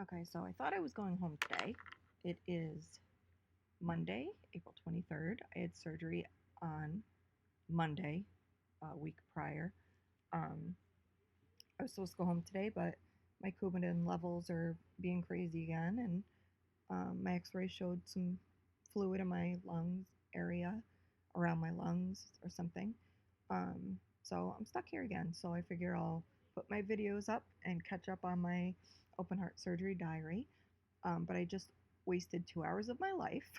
Okay, so I thought I was going home today. It is Monday, April 23rd. I had surgery on Monday, a week prior. Um, I was supposed to go home today, but my Coumadin levels are being crazy again, and my x ray showed some fluid in my lungs area, around my lungs or something. So I'm stuck here again. So I figure I'll put my videos up and catch up on my open heart surgery diary. But I just wasted 2 hours of my life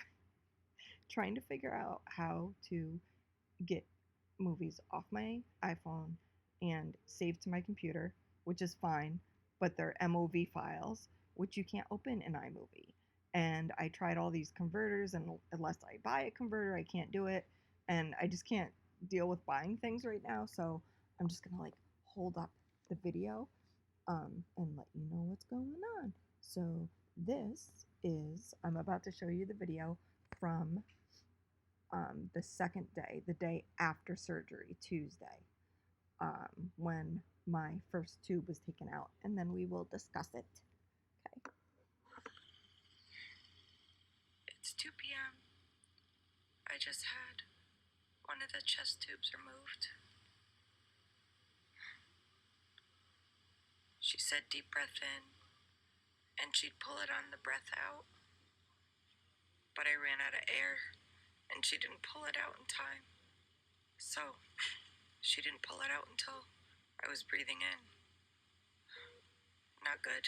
trying to figure out how to get movies off my iPhone and save to my computer, which is fine, but they're MOV files, which you can't open in iMovie. And I tried all these converters, and unless I buy a converter, I can't do it. And I just can't deal with buying things right now. So I'm just gonna like hold up the video and let you know what's going on. So this is, I'm about to show you the video from the second day, the day after surgery, Tuesday, when my first tube was taken out, and then we will discuss it. Okay. It's 2 p.m. I just had one of the chest tubes removed. She said deep breath in, and she'd pull it on the breath out. But I ran out of air, and she didn't pull it out in time. So, she didn't pull it out until I was breathing in. Not good.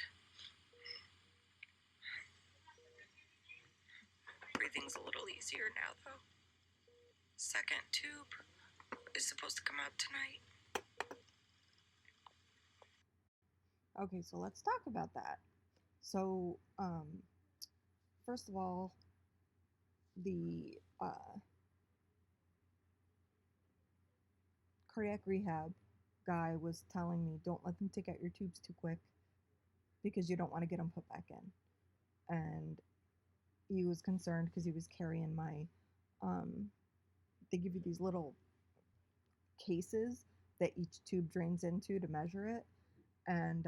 Breathing's a little easier now, though. Second tube is supposed to come out tonight. Okay, so let's talk about that. So, first of all, the cardiac rehab guy was telling me don't let them take out your tubes too quick because you don't want to get them put back in. And he was concerned because he was carrying my, they give you these little cases that each tube drains into to measure it. And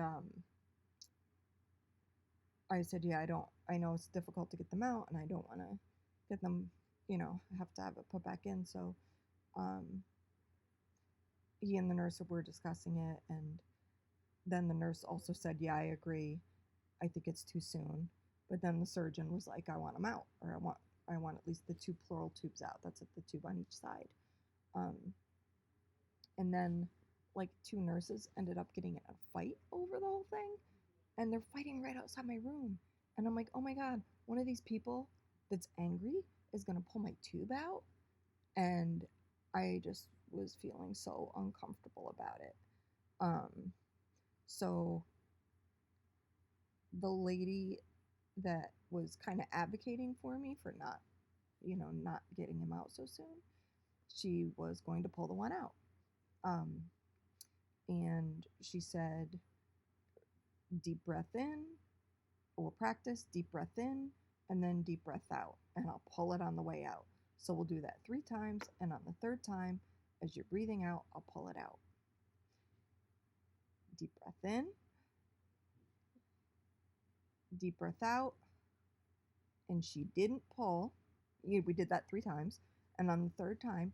I said, yeah, I know it's difficult to get them out and I don't want to get them, have to have it put back in. So um, he and the nurse were discussing it. And then the nurse also said, yeah, I agree. I think it's too soon. But then the surgeon was like, I want them out, or I want at least the two pleural tubes out. That's like the tube on each side. Um, and then like two nurses ended up getting in a fight over the whole thing, and they're fighting right outside my room. And I'm like, oh my god, one of these people that's angry is gonna pull my tube out, and I just was feeling so uncomfortable about it. So the lady that was kind of advocating for me for not getting him out so soon, she was going to pull the one out. Um, and she said, deep breath in, we'll practice deep breath in and then deep breath out, and I'll pull it on the way out. So we'll do that 3 times, and on the third time, as you're breathing out, I'll pull it out. Deep breath in, deep breath out, and she didn't pull. We did that 3 times, and on the third time,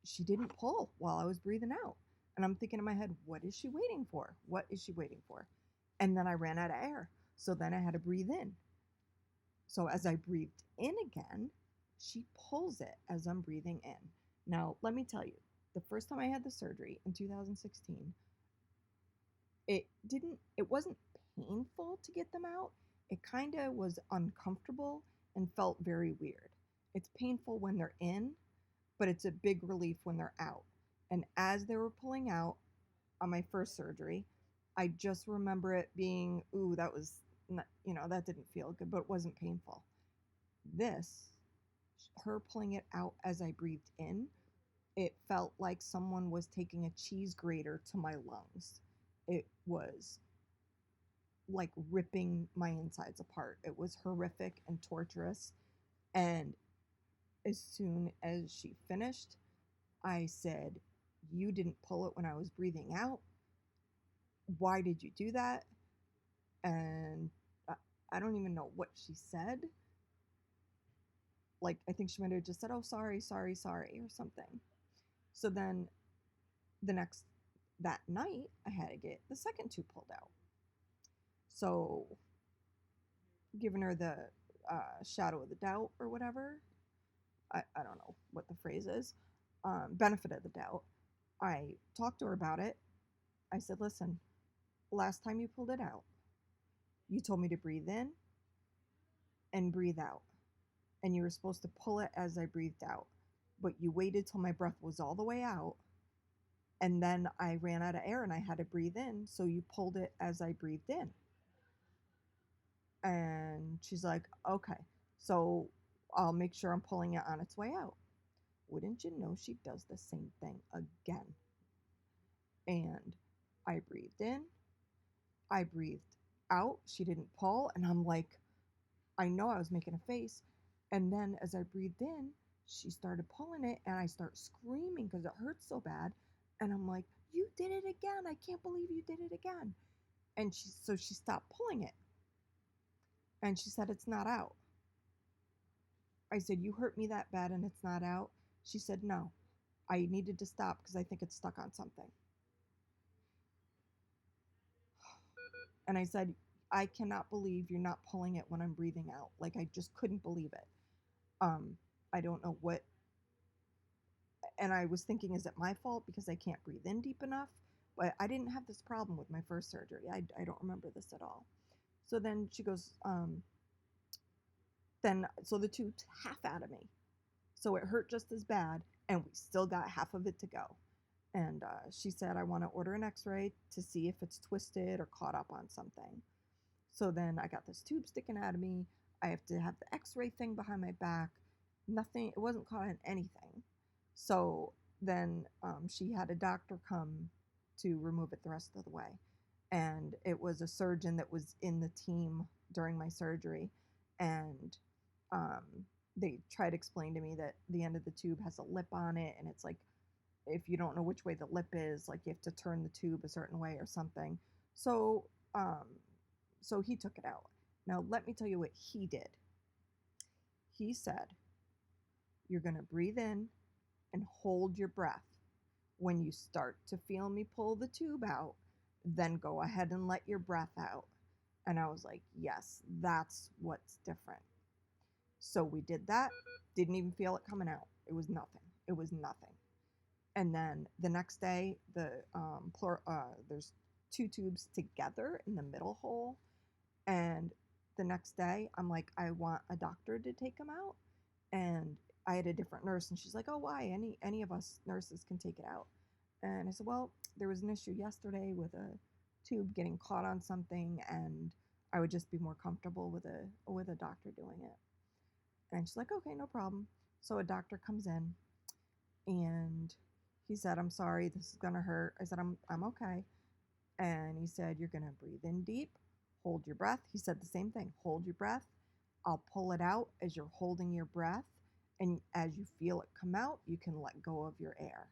she didn't pull while I was breathing out. And I'm thinking in my head, what is she waiting for? What is she waiting for? And then I ran out of air. So then I had to breathe in. So as I breathed in again, she pulls it as I'm breathing in. Now, let me tell you, the first time I had the surgery in 2016, it wasn't painful to get them out. It kind of was uncomfortable and felt very weird. It's painful when they're in, but it's a big relief when they're out. And as they were pulling out on my first surgery, I just remember it being, ooh, that was, not, that didn't feel good, but it wasn't painful. This, her pulling it out as I breathed in, it felt like someone was taking a cheese grater to my lungs. It was like ripping my insides apart. It was horrific and torturous. And as soon as she finished, I said, you didn't pull it when I was breathing out. Why did you do that? And I don't even know what she said. Like, I think she might have just said, oh, sorry, sorry, sorry, or something. So then the next, that night, I had to get the second tube pulled out. So, giving her the shadow of the doubt or whatever, I don't know what the phrase is, benefit of the doubt. I talked to her about it. I said, listen, last time you pulled it out, you told me to breathe in and breathe out. And you were supposed to pull it as I breathed out. But you waited till my breath was all the way out. And then I ran out of air and I had to breathe in. So you pulled it as I breathed in. And she's like, okay, so I'll make sure I'm pulling it on its way out. Wouldn't you know, she does the same thing again. And I breathed in, I breathed out. She didn't pull. And I'm like, I know I was making a face. And then as I breathed in, she started pulling it and I start screaming because it hurts so bad. And I'm like, you did it again. I can't believe you did it again. And she stopped pulling it. And she said, it's not out. I said, you hurt me that bad and it's not out? She said, no. I needed to stop because I think it's stuck on something. And I said, I cannot believe you're not pulling it when I'm breathing out. Like, I just couldn't believe it. I don't know what. And I was thinking, is it my fault because I can't breathe in deep enough? But I didn't have this problem with my first surgery. I don't remember this at all. So then she goes, so the tube's half out of me. So it hurt just as bad, and we still got half of it to go. And she said, I want to order an x-ray to see if it's twisted or caught up on something. So then I got this tube sticking out of me. I have to have the x-ray thing behind my back. Nothing, it wasn't caught on anything. So then she had a doctor come to remove it the rest of the way. And it was a surgeon that was in the team during my surgery. And um, they tried to explain to me that the end of the tube has a lip on it. And it's like, if you don't know which way the lip is, like you have to turn the tube a certain way or something. So, um, so he took it out. Now, let me tell you what he did. He said, you're going to breathe in and hold your breath. When you start to feel me pull the tube out, then go ahead and let your breath out. And I was like, yes, that's what's different. So we did that. Didn't even feel it coming out. It was nothing. It was nothing. And then the next day, there's two tubes together in the middle hole. And the next day, I'm like, I want a doctor to take them out. And I had a different nurse, and she's like, oh, why? Any of us nurses can take it out. And I said, well, there was an issue yesterday with a tube getting caught on something, and I would just be more comfortable with a doctor doing it. And she's like, okay, no problem. So a doctor comes in, and he said, I'm sorry, this is gonna hurt. I said, I'm okay. And he said, you're gonna breathe in deep, hold your breath. He said the same thing, hold your breath. I'll pull it out as you're holding your breath. And as you feel it come out, you can let go of your air.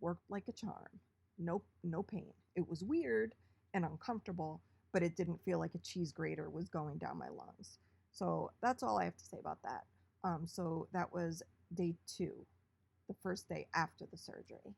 Worked like a charm. No pain. It was weird and uncomfortable, but it didn't feel like a cheese grater was going down my lungs. So that's all I have to say about that. So that was day 2, the first day after the surgery.